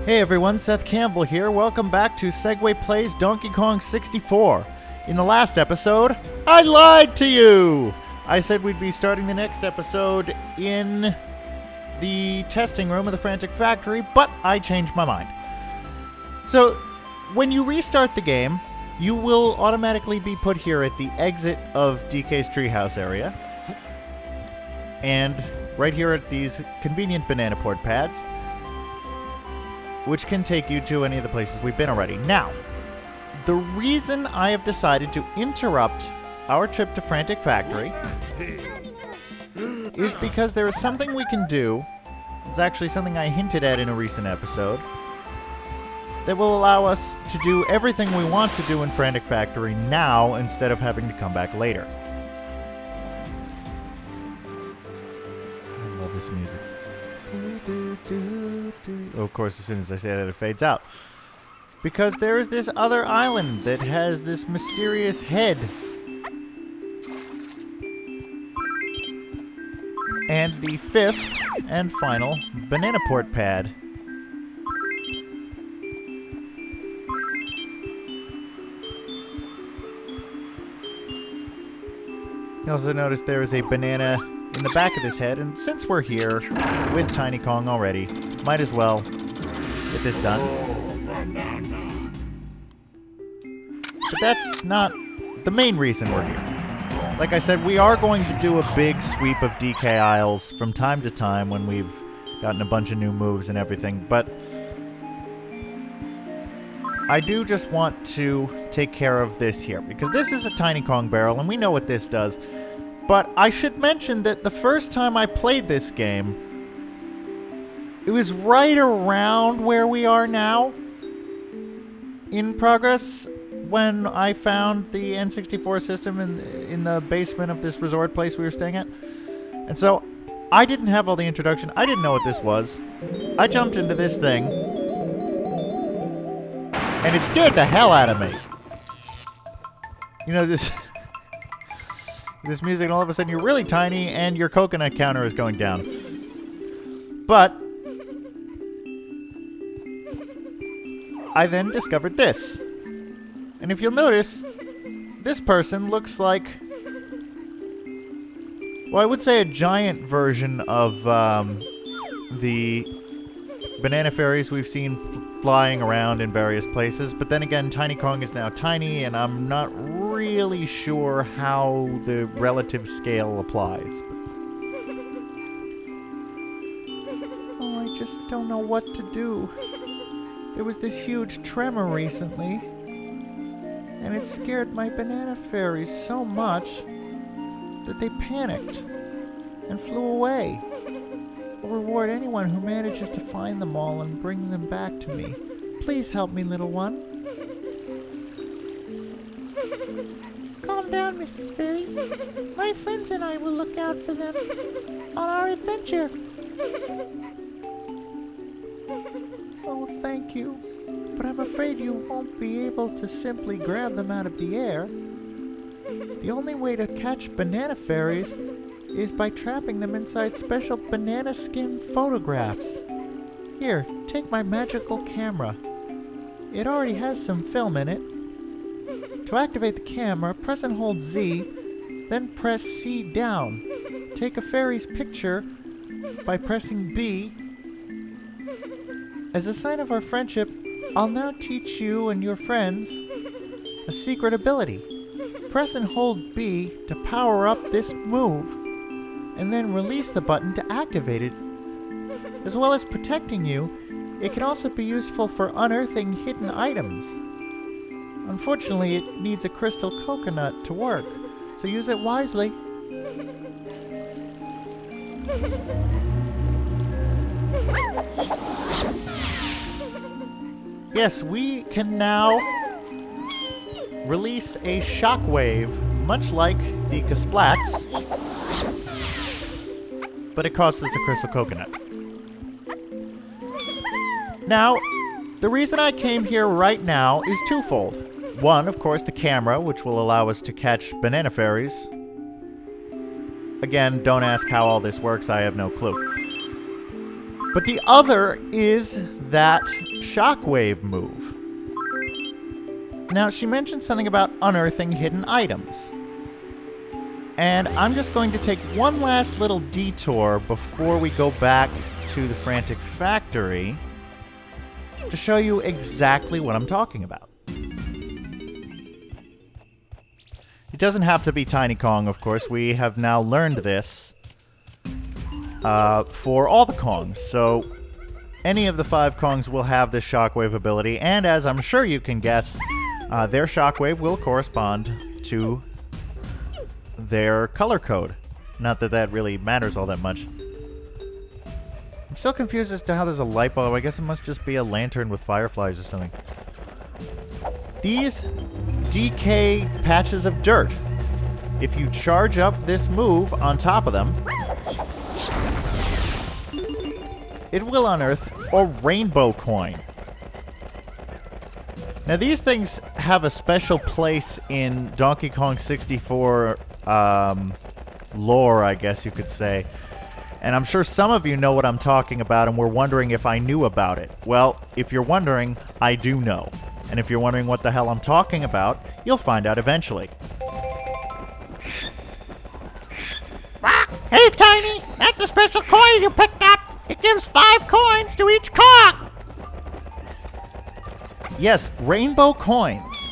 Hey everyone, Seth Campbell here. Welcome back to Segway Plays Donkey Kong 64. In the last episode, I lied to you! I said we'd be starting the next episode in the testing room of the Frantic Factory, but I changed my mind. So, when you restart the game, you will automatically be put here at the exit of DK's treehouse area. And right here at these convenient banana port pads, which can take you to any of the places we've been already. Now, the reason I have decided to interrupt our trip to Frantic Factory is because there is something we can do. It's actually something I hinted at in a recent episode that will allow us to do everything we want to do in Frantic Factory now instead of having to come back later. I love this music. Oh, of course, as soon as I say that, it fades out. Because there is this other island that has this mysterious head. And the fifth and final banana port pad. You also notice there is a banana in the back of this head, and since we're here with Tiny Kong already, might as well get this done. But that's not the main reason we're here. Like I said, we are going to do a big sweep of DK Isles from time to time when we've gotten a bunch of new moves and everything, but I do just want to take care of this here, because this is a Tiny Kong barrel, and we know what this does. But I should mention that the first time I played this game, it was right around where we are now in progress when I found the N64 system in the basement of this resort place we were staying at. And so I didn't have all the introduction. I didn't know what this was. I jumped into this thing, and it scared the hell out of me. You know, this music, and all of a sudden you're really tiny and your coconut counter is going down. But I then discovered this. And if you'll notice, this person looks like, well, I would say a giant version of the banana fairies we've seen flying around in various places. But then again, Tiny Kong is now tiny, and I'm not really sure how the relative scale applies. Oh, I just don't know what to do. There was this huge tremor recently, and it scared my banana fairies so much that they panicked and flew away. I'll reward anyone who manages to find them all and bring them back to me. Please help me, little one. Calm down, Mrs. Fairy. My friends and I will look out for them on our adventure. Oh, thank you. But I'm afraid you won't be able to simply grab them out of the air. The only way to catch banana fairies is by trapping them inside special banana skin photographs. Here, take my magical camera. It already has some film in it. To activate the camera, press and hold Z, then press C down. Take a fairy's picture by pressing B. As a sign of our friendship, I'll now teach you and your friends a secret ability. Press and hold B to power up this move, and then release the button to activate it. As well as protecting you, it can also be useful for unearthing hidden items. Unfortunately, it needs a crystal coconut to work, so use it wisely. Yes, we can now release a shockwave, much like the Kasplats, but it costs us a crystal coconut. Now, the reason I came here right now is twofold. One, of course, the camera, which will allow us to catch banana fairies. Again, don't ask how all this works, I have no clue. But the other is that shockwave move. Now, she mentioned something about unearthing hidden items. And I'm just going to take one last little detour before we go back to the Frantic Factory to show you exactly what I'm talking about. It doesn't have to be Tiny Kong, of course. We have now learned this for all the Kongs. So any of the 5 Kongs will have this shockwave ability, and as I'm sure you can guess, their shockwave will correspond to their color code. Not that that really matters all that much. I'm still confused as to how there's a light bulb. I guess it must just be a lantern with fireflies or something. These DK patches of dirt. If you charge up this move on top of them, it will unearth a rainbow coin. Now these things have a special place in Donkey Kong 64 lore, I guess you could say. And I'm sure some of you know what I'm talking about and were wondering if I knew about it. Well, if you're wondering, I do know. And if you're wondering what the hell I'm talking about, you'll find out eventually. Hey, Tiny! That's a special coin you picked up! It gives 5 coins to each Kong! Yes, rainbow coins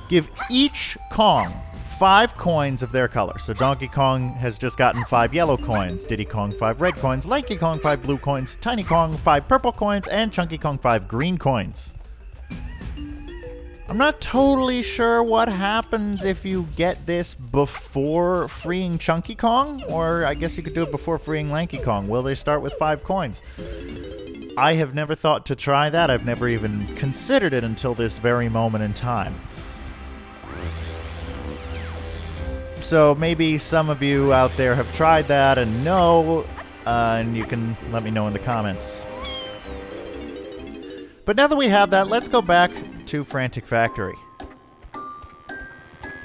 give each Kong 5 coins of their color. So Donkey Kong has just gotten 5 yellow coins, Diddy Kong 5 red coins, Lanky Kong 5 blue coins, Tiny Kong 5 purple coins, and Chunky Kong 5 green coins. I'm not totally sure what happens if you get this before freeing Chunky Kong, or I guess you could do it before freeing Lanky Kong. Will they start with 5 coins? I have never thought to try that. I've never even considered it until this very moment in time. So maybe some of you out there have tried that and know, and you can let me know in the comments. But now that we have that, let's go back to Frantic Factory.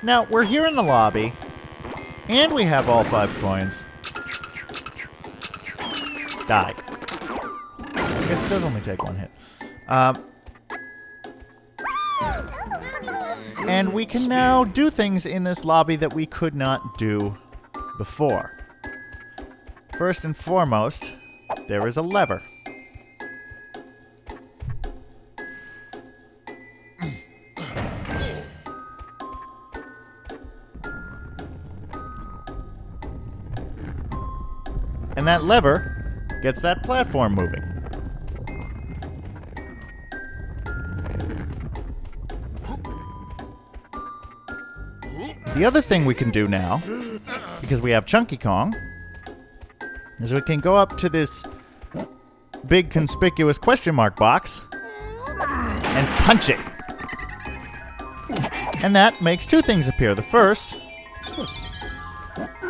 Now, we're here in the lobby, and we have all 5 coins. Die. I guess it does only take 1 hit. And we can now do things in this lobby that we could not do before. First and foremost, there is a lever. And that lever gets that platform moving. The other thing we can do now, because we have Chunky Kong, is we can go up to this big conspicuous question mark box and punch it. And that makes 2 things appear. The first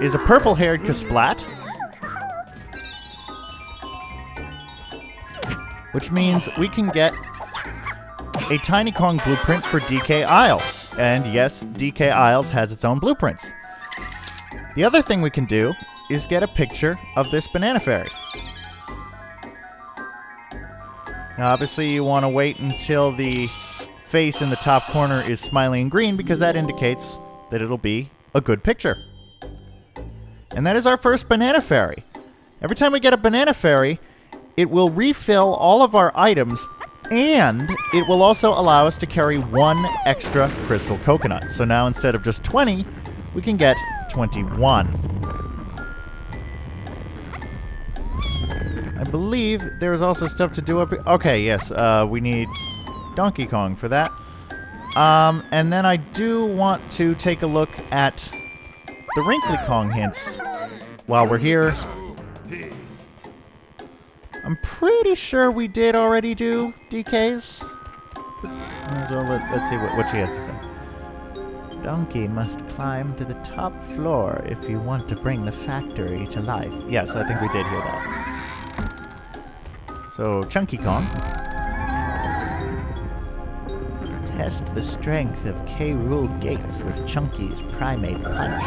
is a purple-haired Kasplat, which means we can get a Tiny Kong blueprint for DK Isles. And yes, DK Isles has its own blueprints. The other thing we can do is get a picture of this banana fairy. Now obviously you want to wait until the face in the top corner is smiling green, because that indicates that it'll be a good picture. And that is our first banana fairy. Every time we get a banana fairy, it will refill all of our items, and it will also allow us to carry 1 extra crystal coconut. So now instead of just 20, we can get 21. I believe there's also stuff to do up here. Okay, yes, we need Donkey Kong for that. And then I do want to take a look at the Wrinkly Kong hints while we're here. I'm pretty sure we did already do DKs. But let's see what she has to say. Donkey must climb to the top floor if you want to bring the factory to life. Yes, I think we did hear that. So, Chunky Kong. Test the strength of K. Rool gates with Chunky's primate punch.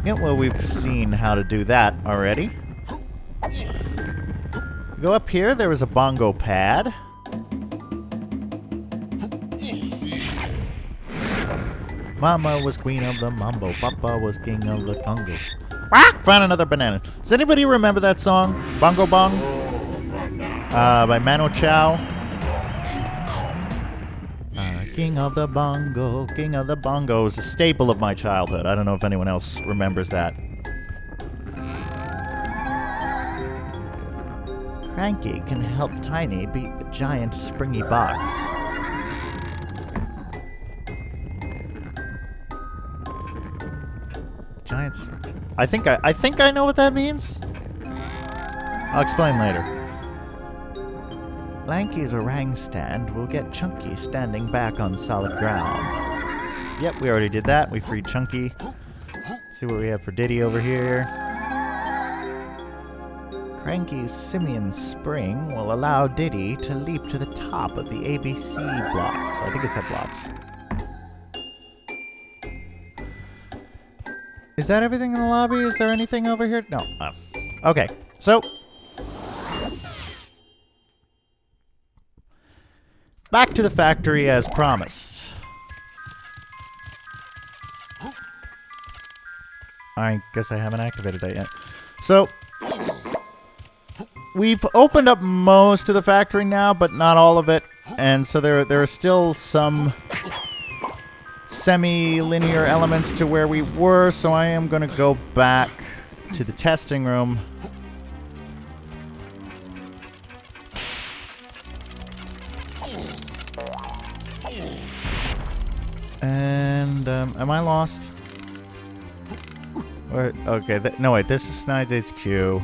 Yeah, well, we've seen how to do that already. Go up here, there is a bongo pad. Mama was queen of the mambo, Papa was king of the Congo. Ah! Found another banana. Does anybody remember that song? Bongo Bong? By Mano Chao. King of the bongo, king of the bongo is a staple of my childhood. I don't know if anyone else remembers that. Cranky can help Tiny beat the giant springy box. Giants. I think I know what that means. I'll explain later. Lanky's orang stand will get Chunky standing back on solid ground. Yep, we already did that. We freed Chunky. Let's see what we have for Diddy over here. Cranky's simian spring will allow Diddy to leap to the top of the ABC blocks. I think it's that blocks. Is that everything in the lobby? Is there anything over here? No. Oh. Okay, so back to the factory as promised. I guess I haven't activated that yet. So we've opened up most of the factory now, but not all of it. And so there are still some semi-linear elements to where we were, so I am going to go back to the testing room. And, am I lost? Or, okay, no wait, this is Snide's HQ.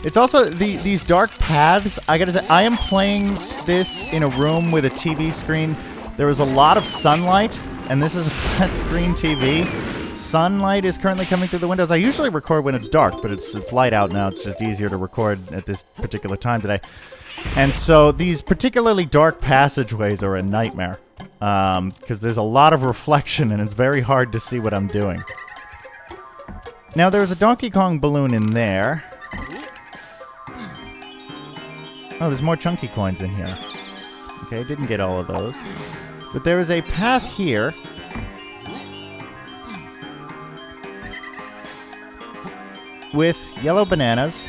It's also, these dark paths, I gotta say, I am playing this in a room with a TV screen. There is a lot of sunlight, and this is a flat screen TV. Sunlight is currently coming through the windows. I usually record when it's dark, but it's light out now. It's just easier to record at this particular time today. And so these particularly dark passageways are a nightmare, because there's a lot of reflection, and it's very hard to see what I'm doing. Now, there's a Donkey Kong balloon in there. Oh, there's more chunky coins in here. Okay, didn't get all of those. But there is a path here. With yellow bananas.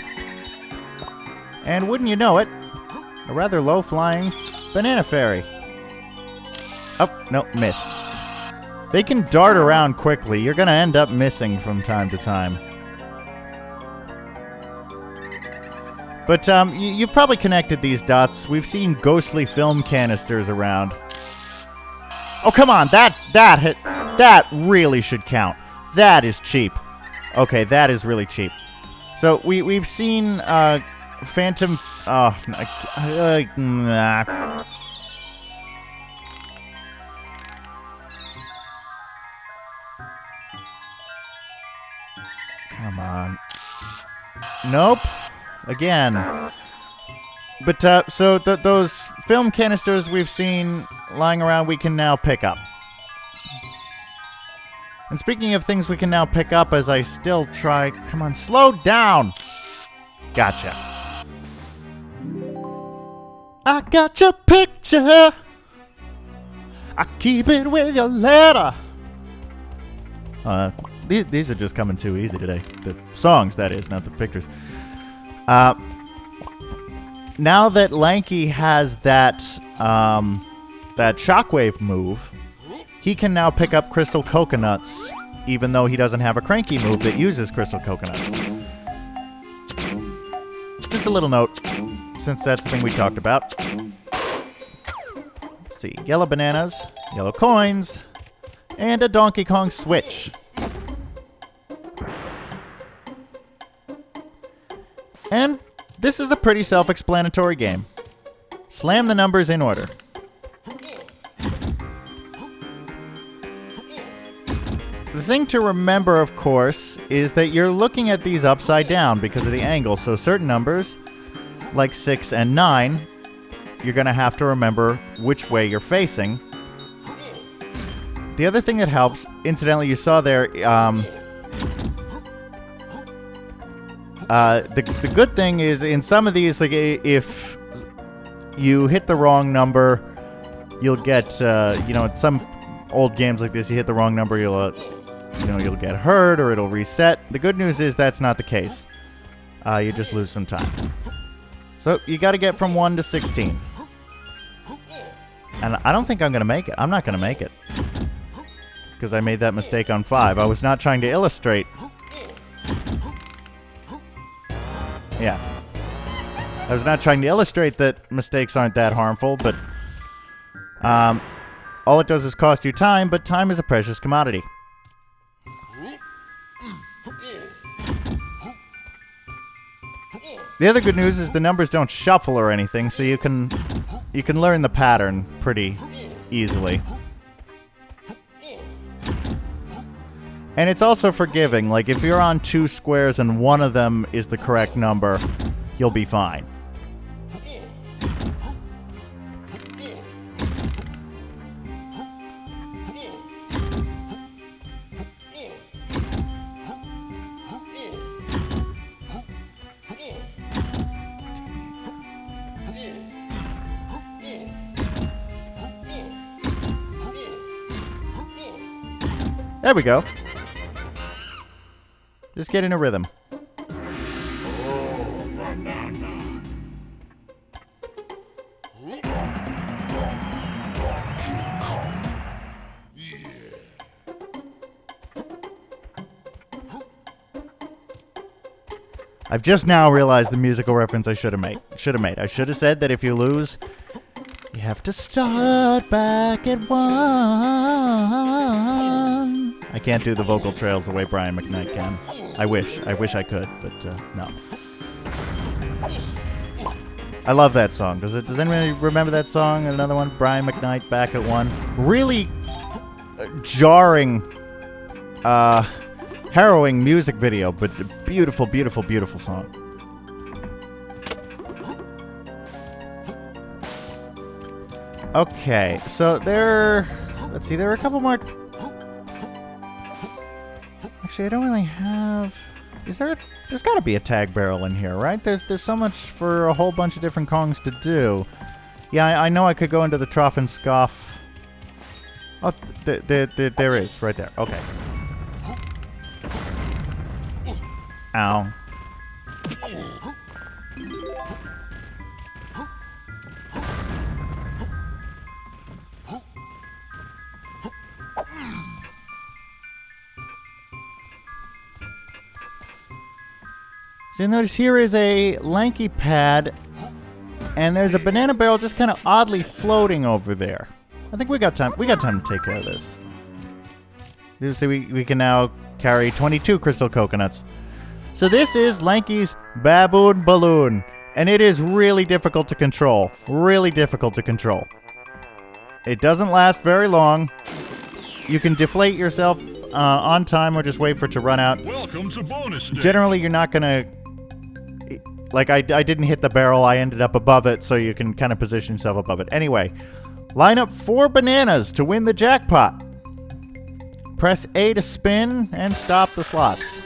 And wouldn't you know it, a rather low-flying banana fairy. Oh, no, missed. They can dart around quickly. You're gonna end up missing from time to time. But you've probably connected these dots. We've seen ghostly film canisters around. Oh, come on. That really should count. That is cheap. Okay, that is really cheap. So we've seen Phantom. Oh, nah. Come on. Nope. Again. But, so those film canisters we've seen lying around, we can now pick up. And speaking of things we can now pick up, as I still try... Come on, slow down! Gotcha. I got your picture. I keep it with your letter. These are just coming too easy today. The songs, that is, not the pictures. Now that Lanky has that shockwave move, he can now pick up crystal coconuts, even though he doesn't have a Cranky move that uses crystal coconuts. Just a little note, since that's the thing we talked about. Let's see, yellow bananas, yellow coins, and a Donkey Kong Switch. And this is a pretty self-explanatory game. Slam the numbers in order. The thing to remember, of course, is that you're looking at these upside down because of the angle, so certain numbers, like 6 and 9, you're going to have to remember which way you're facing. The other thing that helps, incidentally, you saw there, The good thing is in some of these, like if you hit the wrong number, you'll get in some old games like this, you hit the wrong number, you'll get hurt or it'll reset. The good news is that's not the case. You just lose some time. So you got to get from 1 to 16. And I don't think I'm going to make it. I'm not going to make it. Because I made that mistake on 5. I was not trying to illustrate. Yeah. I was not trying to illustrate that mistakes aren't that harmful, but all it does is cost you time, but time is a precious commodity. The other good news is the numbers don't shuffle or anything, so you can learn the pattern pretty easily. And it's also forgiving. Like, if you're on 2 squares and one of them is the correct number, you'll be fine. There we go. Just get in a rhythm. I've just now realized the musical reference I should have made. I should have said that if you lose, you have to start back at 1. I can't do the vocal trails the way Brian McKnight can. I wish I could, but no. I love that song. Does anybody remember that song? Another one, Brian McKnight, Back at 1. Really jarring, harrowing music video, but a beautiful, beautiful, beautiful song. Okay, so let's see, there are a couple more. Actually, I don't really have. There's got to be a tag barrel in here, right? There's so much for a whole bunch of different Kongs to do. Yeah, I know I could go into the trough and scoff. Oh, there is, right there. Okay. Ow. So you'll notice here is a lanky pad, and there's a banana barrel just kind of oddly floating over there. I think we got time. We got time to take care of this. You see, we can now carry 22 crystal coconuts. So this is Lanky's baboon balloon, and it is really difficult to control. Really difficult to control. It doesn't last very long. You can deflate yourself on time or just wait for it to run out. Welcome to bonus day. Generally, you're not gonna. Like, I didn't hit the barrel, I ended up above it, so you can kind of position yourself above it. Anyway, line up 4 bananas to win the jackpot. Press A to spin and stop the slots.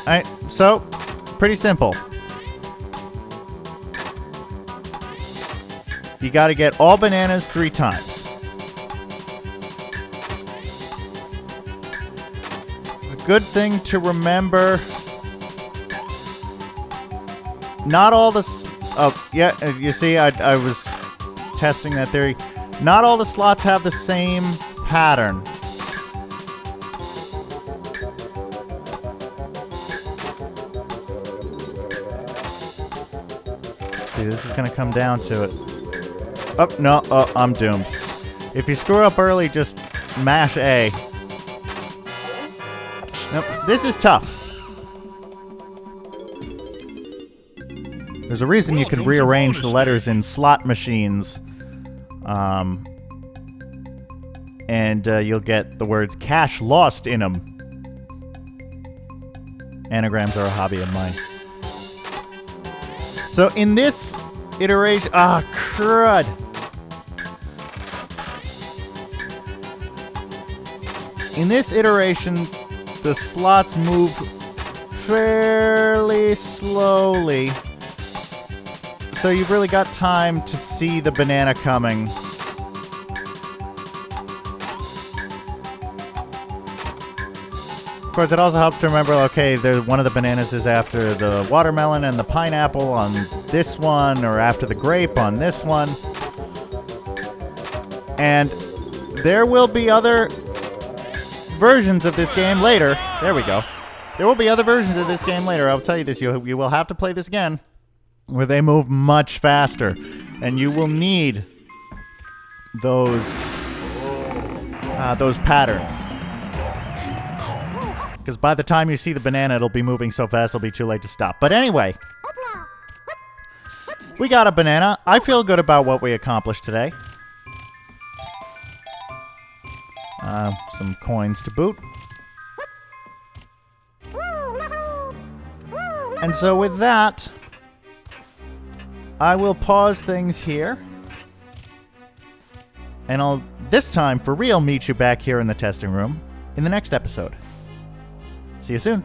Alright, so, pretty simple. You gotta get all bananas 3 times. It's a good thing to remember. Not all the... Oh, yeah, you see, I was testing that theory. Not all the slots have the same pattern. See, this is going to come down to it. Oh, no, oh, I'm doomed. If you screw up early, just mash A. Nope, this is tough. There's a reason you can rearrange the letters in slot machines. And you'll get the words cash lost in them. Anagrams are a hobby of mine. So in this iteration... Ah, crud. In this iteration, the slots move fairly slowly. So you've really got time to see the banana coming. Of course, it also helps to remember, okay, one of the bananas is after the watermelon and the pineapple on this one, or after the grape on this one. And there will be other versions of this game later. There we go. There will be other versions of this game later. I'll tell you this, you will have to play this again, where they move much faster. And you will need those patterns. Because by the time you see the banana, it'll be moving so fast, it'll be too late to stop. But anyway, we got a banana. I feel good about what we accomplished today. Some coins to boot. And so with that, I will pause things here. And I'll, this time, for real, meet you back here in the testing room in the next episode. See you soon.